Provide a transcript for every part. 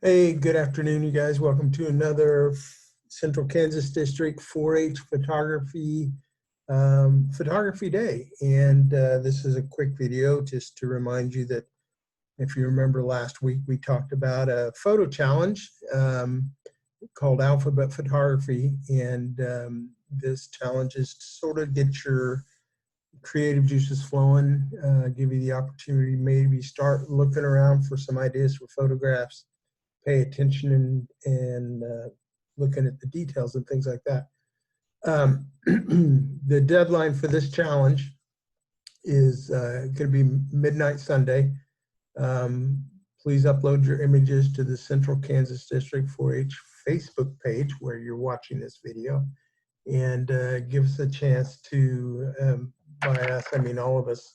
Hey, good afternoon, you guys. Welcome to another Central Kansas District 4-H photography day. And this is a quick video just to remind you that if you remember last week, we talked about a photo challenge called Alphabet Photography. And this challenge is to sort of get your creative juices flowing, give you the opportunity to maybe start looking around for some ideas for photographs, pay attention and looking at the details and things like that. The deadline for this challenge is going to be midnight Sunday. Please upload your images to the Central Kansas District 4-H Facebook page where you're watching this video, and give us a chance to, by us, I mean all of us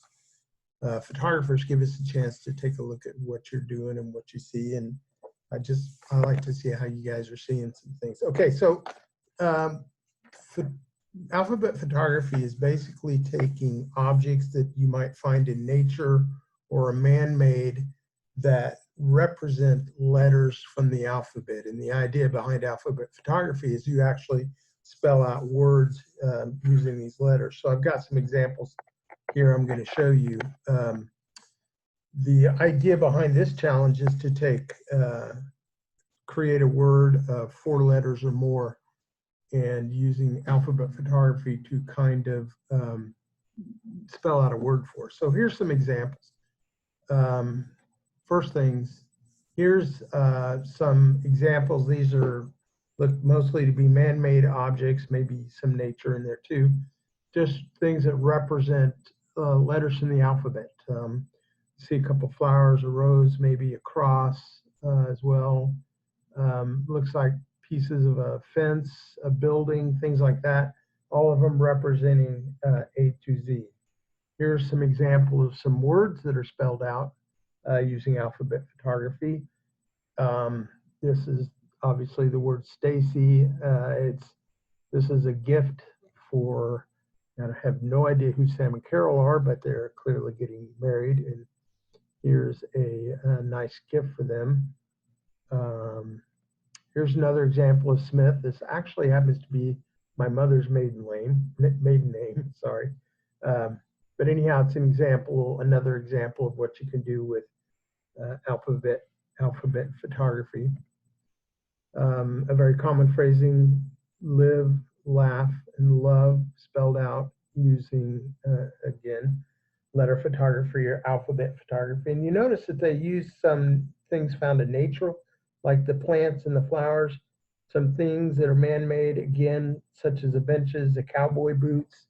photographers, give us a chance to take a look at what you're doing and what you see. And I like to see how you guys are seeing some things. Okay, so alphabet photography is basically taking objects that you might find in nature or a man-made that represent letters from the alphabet. And the idea behind alphabet photography is you actually spell out words using these letters. So I've got some examples here I'm going to show you. The idea behind this challenge is to take create a word of 4 letters or more, and using alphabet photography to kind of spell out a word for. So here's some examples. First things, here's some examples. These are look mostly to be man-made objects, maybe some nature in there too. Just things that represent letters in the alphabet. See a couple flowers, a rose, maybe a cross as well. Looks like pieces of a fence, a building, things like that, all of them representing A to Z. Here's some examples of some words that are spelled out using alphabet photography. This is obviously the word Stacy. This is a gift for, and I have no idea who Sam and Carol are, but they're clearly getting married, and here's a nice gift for them. Here's another example of Smith. This actually happens to be my mother's maiden name, sorry. But anyhow, it's an example, another example of what you can do with alphabet photography. A very common phrasing: live, laugh, and love, spelled out using, again, letter photography or alphabet photography. And you notice that they use some things found in nature, like the plants and the flowers, some things that are man-made, again, such as the benches, the cowboy boots,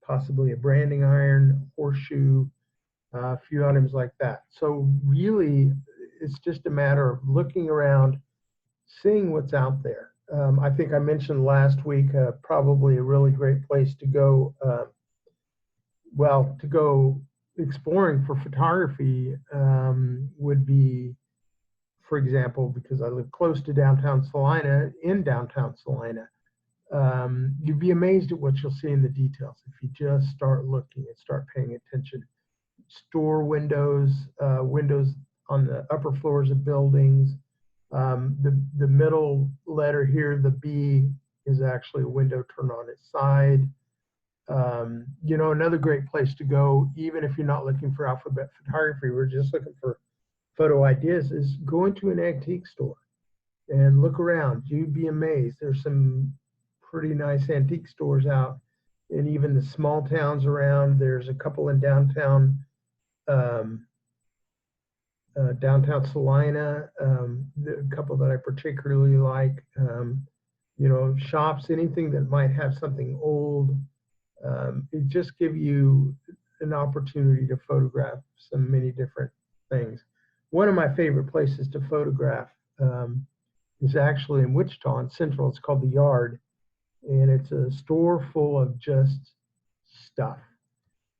possibly a branding iron, horseshoe, a few items like that. So really, it's just a matter of looking around, seeing what's out there. I think I mentioned last week, probably a really great place to go, to go exploring for photography would be, for example, because I live close to downtown Salina, you'd be amazed at what you'll see in the details if you just start looking and start paying attention. Store windows, windows on the upper floors of buildings. The middle letter here, the B, is actually a window turned on its side. You know, another great place to go, even if you're not looking for alphabet photography, we're just looking for photo ideas, is go into an antique store and look around. You'd be amazed. There's some pretty nice antique stores out in even the small towns around. There's a couple in downtown Salina, a couple that I particularly like. You know, shops, anything that might have something old. It just gives you an opportunity to photograph many different things. One of my favorite places to photograph is actually in Wichita in Central. It's called The Yard, and it's a store full of just stuff.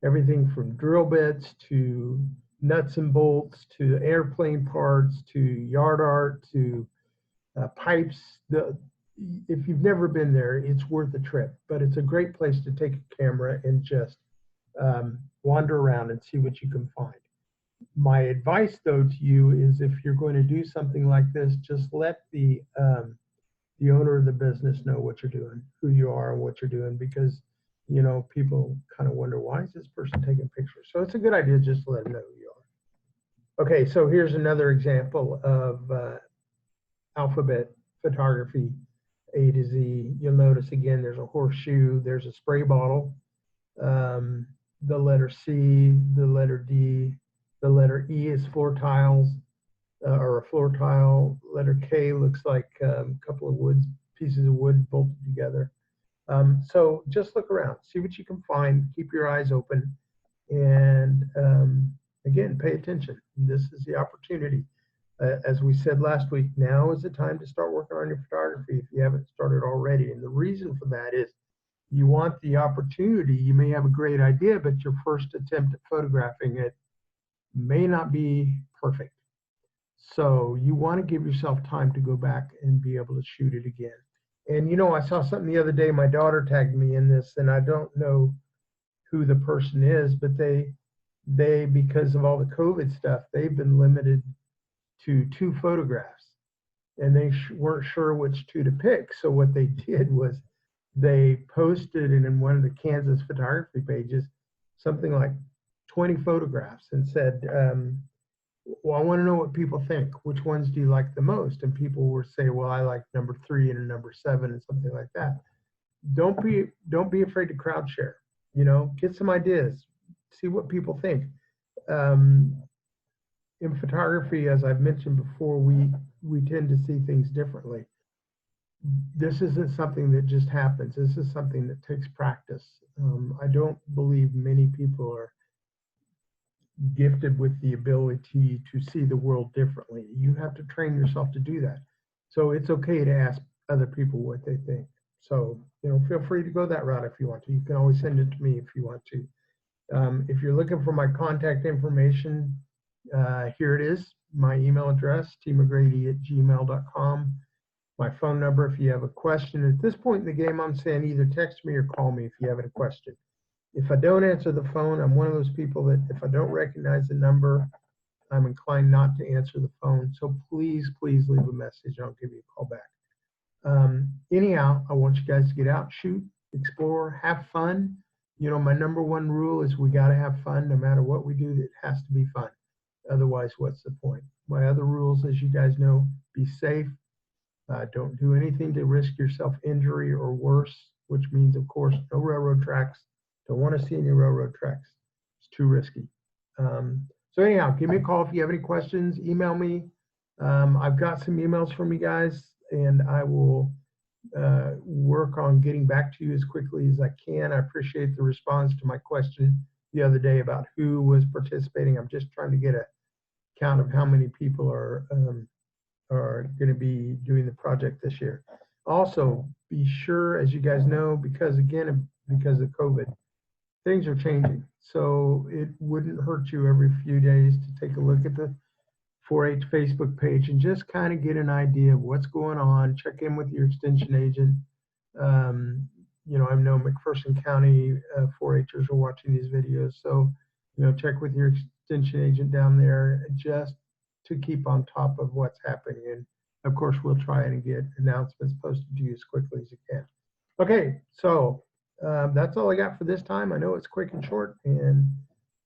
Everything from drill bits to nuts and bolts to airplane parts to yard art to pipes. If you've never been there, it's worth a trip, but it's a great place to take a camera and just wander around and see what you can find. My advice, though, to you is if you're going to do something like this, just let the owner of the business know what you're doing, who you are, and what you're doing, because people kind of wonder, why is this person taking pictures? So it's a good idea just to let them know who you are. Okay, so here's another example of alphabet photography, A to Z. You'll notice again, there's a horseshoe, there's a spray bottle, the letter C, the letter D, the letter E is floor tiles, or a floor tile. Letter K looks like a couple of pieces of wood bolted together. So just look around, see what you can find, keep your eyes open, and again, pay attention. This is the opportunity. As we said last week, now is the time to start working on your photography if you haven't started already. And the reason for that is you want the opportunity. You may have a great idea, but your first attempt at photographing it may not be perfect. So you want to give yourself time to go back and be able to shoot it again. And I saw something the other day, my daughter tagged me in this, and I don't know who the person is, but they because of all the COVID stuff, they've been limited to 2 photographs, and they weren't sure which 2 to pick. So what they did was they posted it in one of the Kansas photography pages, something like 20 photographs, and said, well, I want to know what people think. Which ones do you like the most? And people will say, well, I like number 3 and a number 7 and something like that. Don't be afraid to crowd share. Get some ideas, see what people think. In photography, as I've mentioned before, we tend to see things differently. This isn't something that just happens. This is something that takes practice. I don't believe many people are gifted with the ability to see the world differently. You have to train yourself to do that. So it's okay to ask other people what they think. So, feel free to go that route if you want to. You can always send it to me if you want to. If you're looking for my contact information, here it is. My email address, tmcgrady@gmail.com. My phone number if you have a question. At this point in the game, I'm saying either text me or call me if you have a question. If I don't answer the phone, I'm one of those people that if I don't recognize the number, I'm inclined not to answer the phone. So please leave a message. I'll give you a call back. Anyhow, I want you guys to get out, shoot, explore, have fun. My number one rule is we got to have fun. No matter what we do, it has to be fun. Otherwise, what's the point? My other rules, as you guys know, be safe. Don't do anything to risk yourself injury or worse, which means, of course, no railroad tracks. Don't want to see any railroad tracks. It's too risky. So anyhow, give me a call if you have any questions. Email me. I've got some emails from you guys, and I will work on getting back to you as quickly as I can. I appreciate the response to my question the other day about who was participating. I'm just trying to get a count of how many people are going to be doing the project this year. Also, be sure, as you guys know, because of COVID, things are changing. So it wouldn't hurt you every few days to take a look at the 4-H Facebook page and just kind of get an idea of what's going on. Check in with your extension agent. I know McPherson County 4-Hers are watching these videos. So, check with your extension agent down there just to keep on top of what's happening. And of course, we'll try and get announcements posted to you as quickly as you can. Okay, so that's all I got for this time. I know it's quick and short,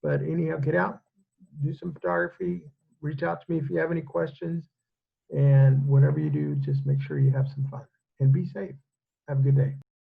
but anyhow, get out, do some photography, reach out to me if you have any questions, and whatever you do, just make sure you have some fun and be safe. Have a good day.